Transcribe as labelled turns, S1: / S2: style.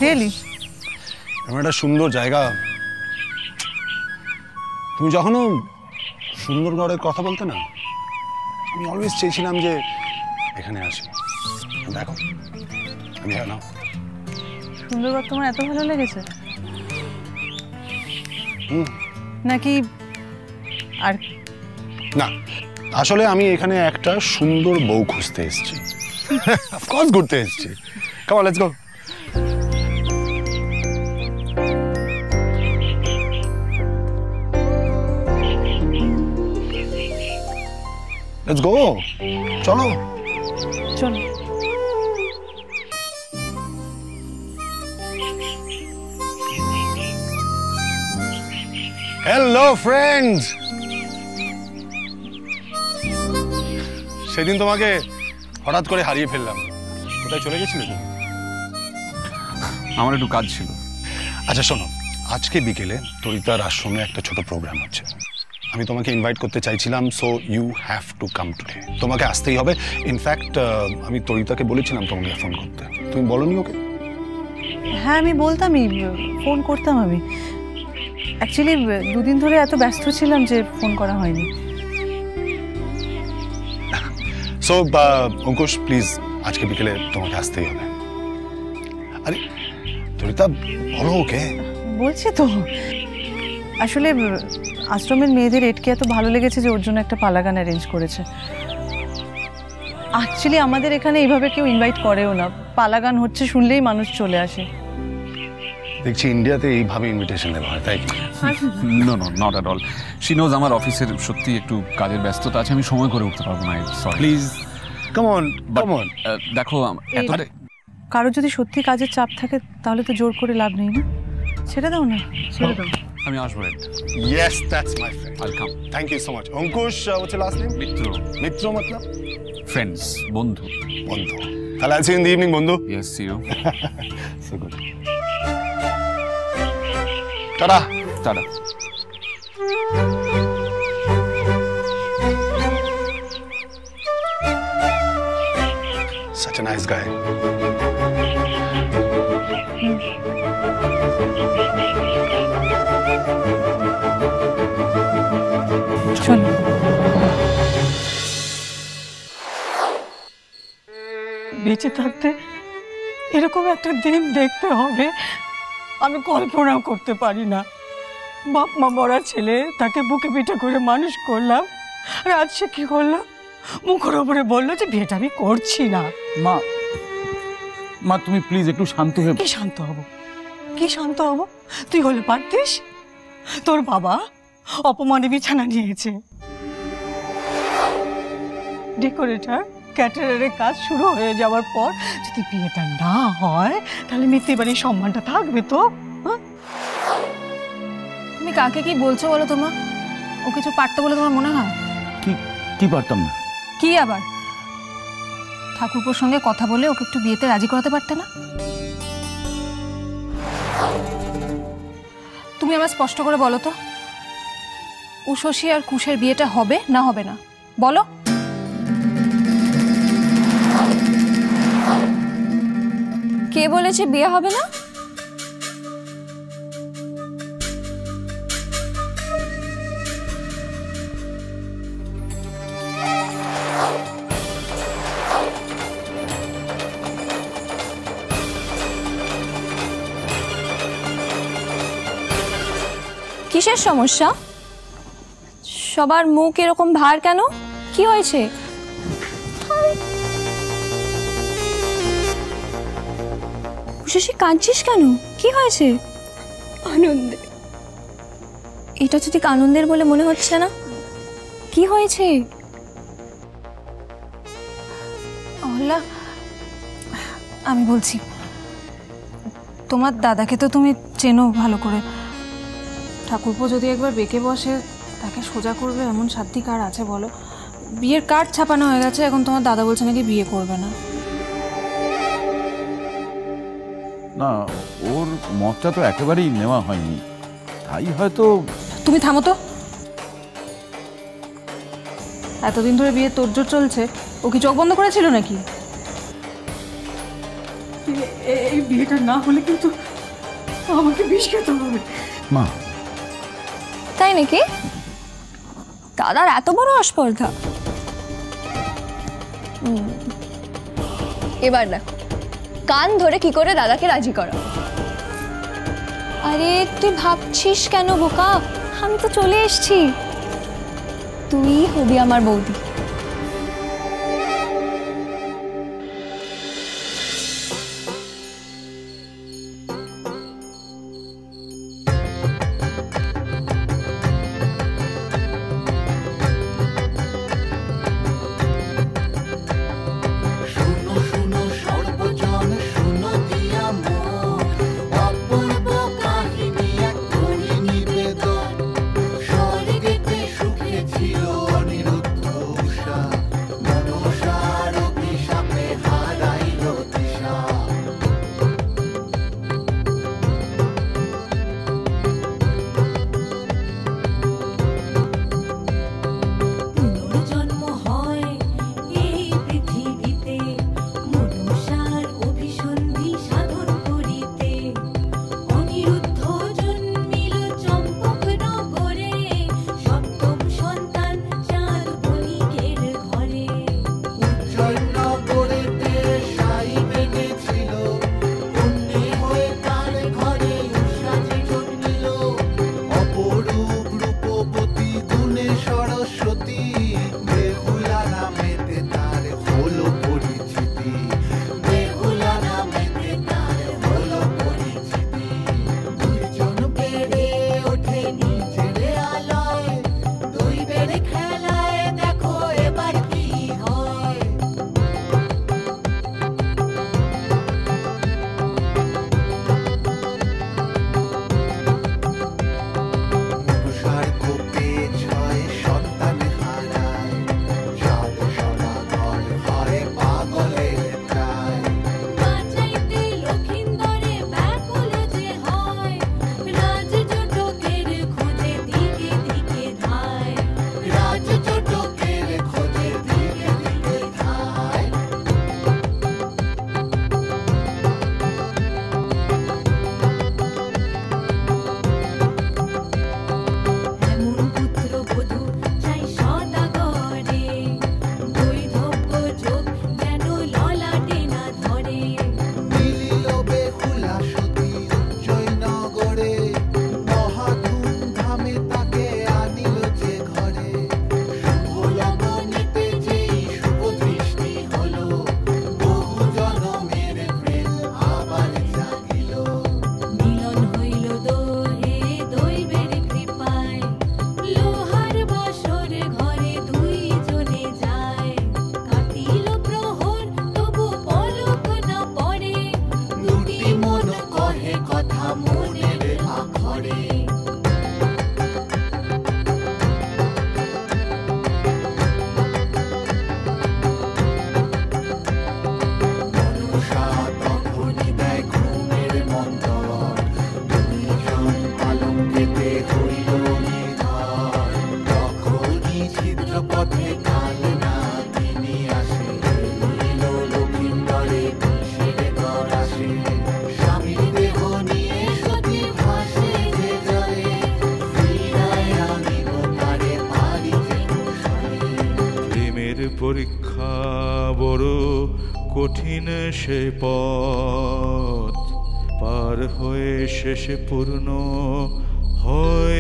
S1: Really?
S2: এমন একটা সুন্দর জায়গা। তুমি যখনও সুন্দরগড়ের কথা বলতে না, আমি অলওয়েজ চেয়েছিলাম যে এখানে আসি। দেখো আমি না
S1: সুন্দরগড় তোমার এত ভালো লেগেছে নাকি? আর
S2: না, আসলে আমি এখানে একটা সুন্দর বউ খুঁজতে এসেছি। অফকোর্স ঘুরতে এসেছি। Come on, let's go. Let's go, চলো
S1: চলো।
S2: হ্যালো ফ্রেন্ডস, সেদিন তোমাকে হঠাৎ করে হারিয়ে ফেললাম। কোথায় চলে গেছিলে তুমি?
S3: আমার একটু কাজ ছিল।
S2: আচ্ছা শোনো, আজকে বিকেলে তরিতার আশ্রমে একটা ছোট প্রোগ্রাম হচ্ছে। আমি তোমাকে ইনভাইট করতে চাইছিলাম, so you have to come today. তোমাকে আসতেই হবে। ইনফ্যাক্ট আমি তরিতাকে বলেছিলাম তোমাকে ফোন করতে, তুমি বলোনি ওকে?
S1: হ্যাঁ আমি বলতামই, ফোন করতাম আমি। অ্যাকচুয়ালি দুদিন ধরে এত ব্যস্ত ছিলাম যে ফোন করা হয়নি।
S2: সো অঙ্কুশ প্লিজ, আজকে বিকেলে তোমাকে আসতেই হবে। আরে তরিতা বলো ওকে।
S1: বলছি তো, আসলে আশ্রমের মেয়েদের এটকে এত ভালো লেগেছে যে ওর জন্য একটা পালা গান অ্যারেঞ্জ করেছে। অ্যাকচুয়ালি আমাদের এখানে এইভাবে কেউ ইনভাইট করেও না, পালা গান হচ্ছে শুনলেই মানুষ চলে আসে।
S2: দেখছি ইন্ডিয়াতে এইভাবে ইনভিটেশন দেওয়া হয়, তাই কি?
S3: No no, not at all. She knows আমার অফিসের সত্যি একটু কাজের ব্যস্ততা আছে, আমি সময় করে উঠতে পারবো না। Sorry
S2: please come on, come on.
S3: দেখো এতটা
S1: কারো যদি সত্যি কাজের চাপ থাকে তাহলে তো জোর করে লাভ নেই না, ছেড়ে দাও না, ছেড়ে দাও।
S3: আমি আসবো।
S2: Yes, that's my friend.
S3: I'll come.
S2: Thank you so much. Ankush, what's your last name?
S3: মিত্র।
S2: মিত্র मतलब?
S3: ফ্রেন্ডস, বন্ধু।
S2: বন্ধু। তাহলে আজকে in the evening বন্ধু।
S3: Yes, see you.
S2: So good. Tata.
S3: Tata.
S2: Such a nice guy.
S1: চলো।
S4: বেঁচে থাকতে এরকম একটা দিন দেখতে হবে আমি কল্পনাও করতে পারি না। বাপ মা মরা ছেলে, তাকে বুকে পিঠে করে মানুষ করলাম, আর আজ সে কি করলো? মুখের ওপরে বললো যে বিয়েটা আমি করছি না।
S5: মা মা তুমি প্লিজ একটু শান্ত হয়ে।
S4: কি শান্ত হব? কি শান্ত হব? তুই হলে পারতিস। তোর বাবা অপমানে বিছানা নিয়েছে, ডেকোরেটর ক্যাটারারের কাজ শুরু হয়ে যাওয়ার পর যদি বিয়েটা না হয় তাহলে মিত্তি বাড়ির সম্মানটা থাকবে তো?
S6: তুমি কাকে কি বলছো বলো তো মা? ও কিছু পারতো বলে তোমার মনে হয়?
S5: কি পারতাম না?
S6: কি আবার? ঠাকুরপোর সঙ্গে কথা বলে ওকে একটু বিয়েতে রাজি করাতে পারতে না? তুমি আমার স্পষ্ট করে বলো তো, উষসী আর কুশের বিয়েটা হবে না হবে না বলো। কে বলেছে বিয়ে হবে না? কিসের সমস্যা? সবার মুখ এরকম ভার কেন? কি হয়েছে? উষসী কাঁদছিস কেন? কি হয়েছে? আনন্দে। এটা তো ঠিক আনন্দের বলে মনে হচ্ছে না। কি হয়েছে? অহল্যা, আমি বলছি, তোমার দাদাকে তো তুমি চেনো ভালো করে। ঠাকুরপো যদি একবার বেঁকে বসে তাকে সোজা করবে এমন সাধ্য কার আছে বলো? বিয়ের কার্ড ছাপানো হয়ে গেছে, এখন তোমার দাদা বলছে নাকি বিয়ে করবে না।
S5: না, ওর মতটা তো একেবারেই নেওয়া হয়নি, তাই হয়তো।
S6: তুমি থামো তো। এতদিন ধরে বিয়ে তোড়জোড় চলছে, ও কি চোখ বন্ধ করেছিল নাকি?
S4: এই বিয়েটা না হলে কিন্তু আমাকে বিষ খেতে হবে।
S5: মা,
S6: তাই নাকি? দাদার এত বড় আস্পর্ধা। এবার দেখো কান ধরে কি করে দাদাকে রাজি করা। আরে তুই ভাবছিস কেন বোকা, আমি তো চলে এসেছি। তুই হবি আমার বৌদি।
S7: পরীক্ষা বড় কঠিন সে পথ পার হয়ে শেষে পূর্ণ হয়